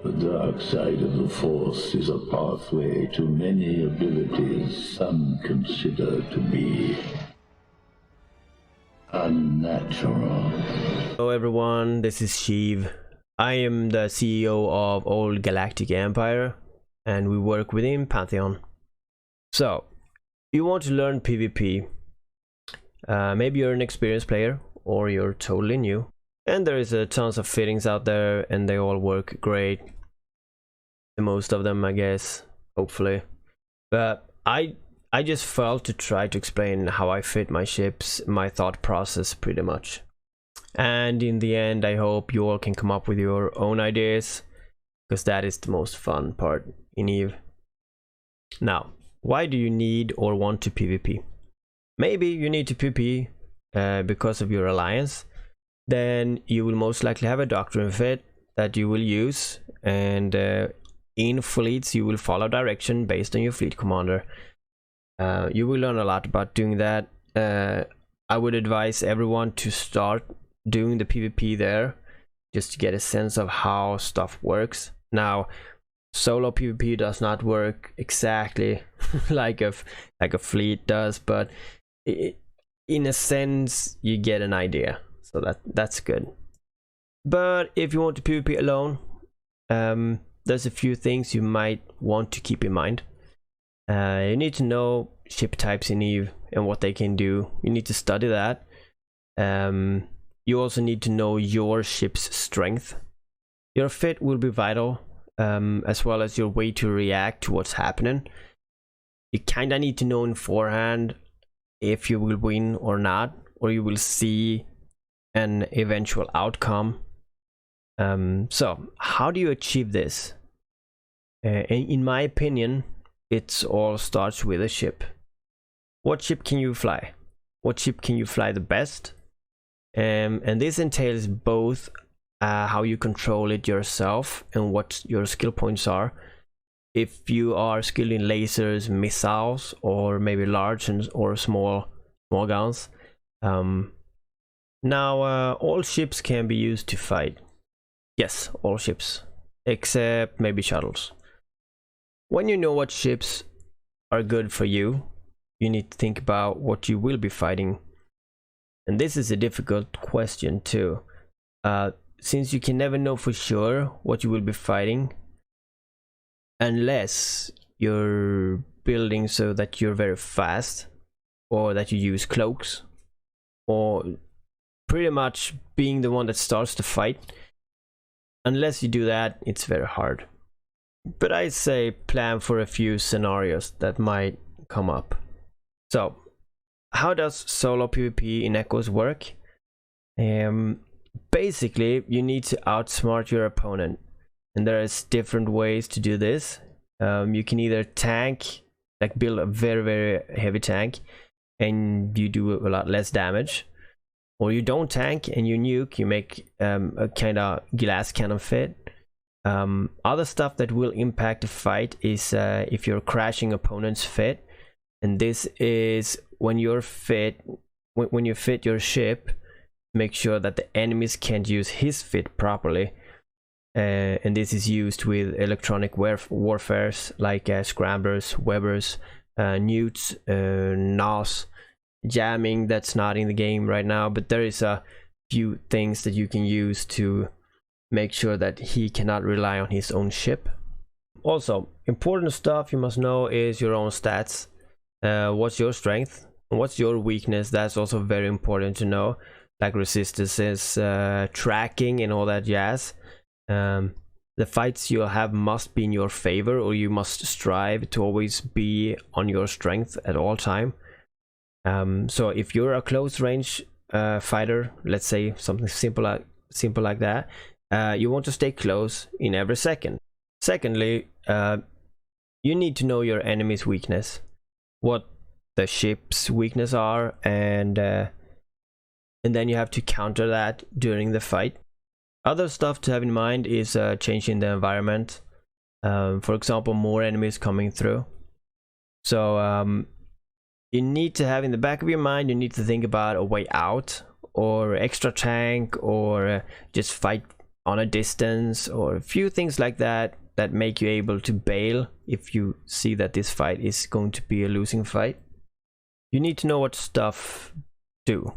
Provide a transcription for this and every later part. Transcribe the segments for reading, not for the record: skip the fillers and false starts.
The dark side of the Force is a pathway to many abilities some consider to be unnatural. Hello everyone, this is Sheev. I am the CEO of Old Galactic Empire and we work within Pantheon. So, you want to learn PvP. Maybe you're an experienced player or you're totally new. And there is tons of fittings out there and they all work great. Most of them, I guess, hopefully. But I just felt to try to explain how I fit my ships, my thought process pretty much. And in the end, I hope you all can come up with your own ideas, because that is the most fun part in EVE. Now, why do you need or want to PvP? Maybe you need to PvP because of your alliance. Then you will most likely have a doctrine fit that you will use, and in fleets you will follow direction based on your fleet commander. You will learn a lot about doing that. I would advise everyone to start doing the PvP there, just to get a sense of how stuff works. Now, solo PvP does not work exactly like a fleet does, but in a sense you get an idea, so that's good. But if you want to PvP alone, there's a few things you might want to keep in mind. You need to know ship types in EVE and what they can do. You need to study that. You also need to know your ship's strength. Your fit will be vital, as well as your way to react to what's happening. You kinda need to know in forehand if you will win or not, or you will see an eventual outcome. So how do you achieve this? In my opinion, it all starts with a ship. What ship can you fly? What ship can you fly the best? And this entails both how you control it yourself and what your skill points are. If you are skilled in lasers, missiles, or maybe large or small guns. Now, all ships can be used to fight. Yes, all ships, except maybe shuttles. When you know what ships are good for you, you need to think about what you will be fighting. And this is a difficult question too, since you can never know for sure what you will be fighting unless you're building so that you're very fast, or that you use cloaks, or pretty much being the one that starts the fight. Unless you do that, it's very hard. But I'd say plan for a few scenarios that might come up. So, how does solo PvP in Echoes work? Basically, you need to outsmart your opponent, and there's different ways to do this. You can either tank, like build a very heavy tank, and you do a lot less damage, or you don't tank and you nuke. You make a kind of glass cannon fit. Other stuff that will impact the fight is if you're crashing opponent's fit, and this is when you're fit, when you fit your ship, make sure that the enemies can't use his fit properly, and this is used with electronic warfares like scramblers, webbers, newts, NOS, jamming. That's not in the game right now, but there is a few things that you can use to make sure that he cannot rely on his own ship. Also, important stuff you must know is your own stats. What's your strength? What's your weakness? That's also very important to know, like resistances, tracking, and all that jazz. The fights you'll have must be in your favor, or you must strive to always be on your strength at all time. So if you're a close range fighter, let's say something simple like that, you want to stay close in every second. Secondly, you need to know your enemy's weakness, what the ship's weakness are, and then you have to counter that during the fight. Other stuff to have in mind is changing the environment. For example, more enemies coming through. So you need to have in the back of your mind, you need to think about a way out, or extra tank, or just fight on a distance, or a few things like that that make you able to bail if you see that this fight is going to be a losing fight. You need to know what stuff do.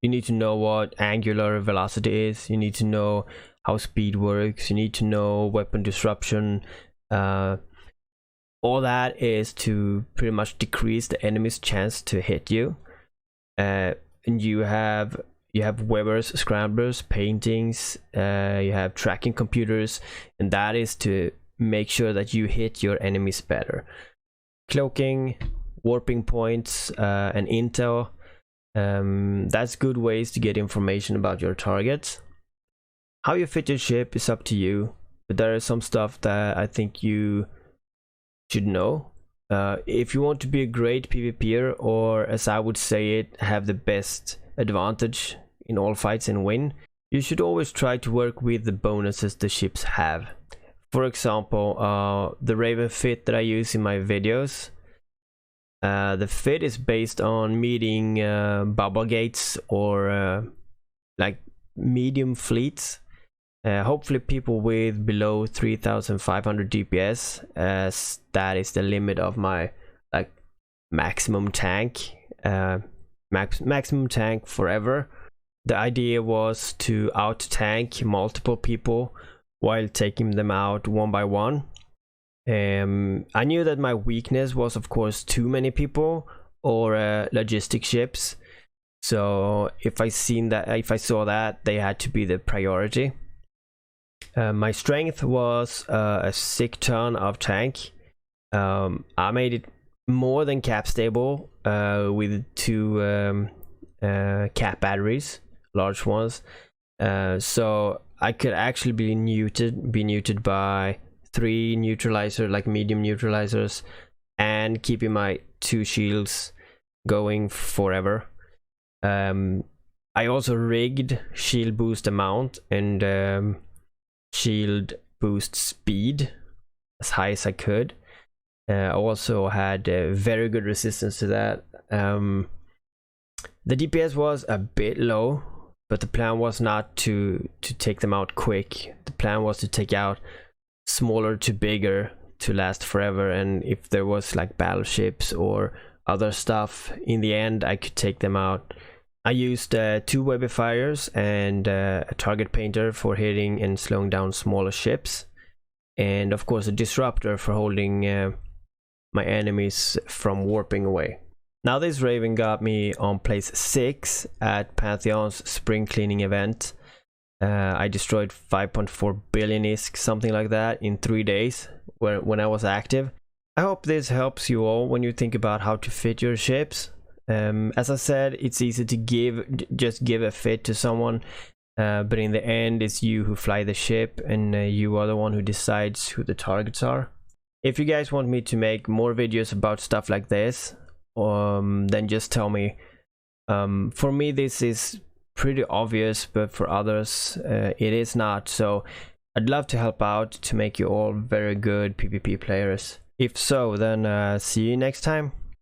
You need to know what angular velocity is. You need to know how speed works. You need to know weapon disruption. All that is to pretty much decrease the enemy's chance to hit you. And you have webbers, scramblers, paintings, you have tracking computers, and that is to make sure that you hit your enemies better. Cloaking, warping points, and intel, that's good ways to get information about your targets. How you fit your ship is up to you, but there is some stuff that I think you should know. If you want to be a great PvPer, or as I would say it, have the best advantage in all fights and win, you should always try to work with the bonuses the ships have. For example, the Raven fit that I use in my videos, the fit is based on meeting bubble gates or like medium fleets. Hopefully people with below 3500 DPS, as that is the limit of my like maximum tank, maximum tank forever. The idea was to out tank multiple people while taking them out one by one. I knew that my weakness was of course too many people or logistic ships, so if I saw that, they had to be the priority. My strength was a sick ton of tank. I made it more than cap stable with 2 cap batteries, large ones, so I could actually be neutered by 3 neutralizer, like medium neutralizers, and keeping my 2 shields going forever. I also rigged shield boost amount and shield boost speed as high as I could. I also had very good resistance to that. The DPS was a bit low, but the plan was not to take them out quick. The plan was to take out smaller to bigger to last forever, and if there was like battleships or other stuff, in the end I could take them out. I used 2 webifiers and a target painter for hitting and slowing down smaller ships, and of course a disruptor for holding my enemies from warping away. Now this Raven got me on place 6 at Pantheon's spring cleaning event. I destroyed 5.4 billion ISK, something like that, in 3 days when I was active. I hope this helps you all when you think about how to fit your ships. As I said, it's easy to just give a fit to someone, but in the end it's you who fly the ship, and you are the one who decides who the targets are. If you guys want me to make more videos about stuff like this, then just tell me. For me this is pretty obvious, but for others it is not, so I'd love to help out to make you all very good PvP players. If so, then see you next time.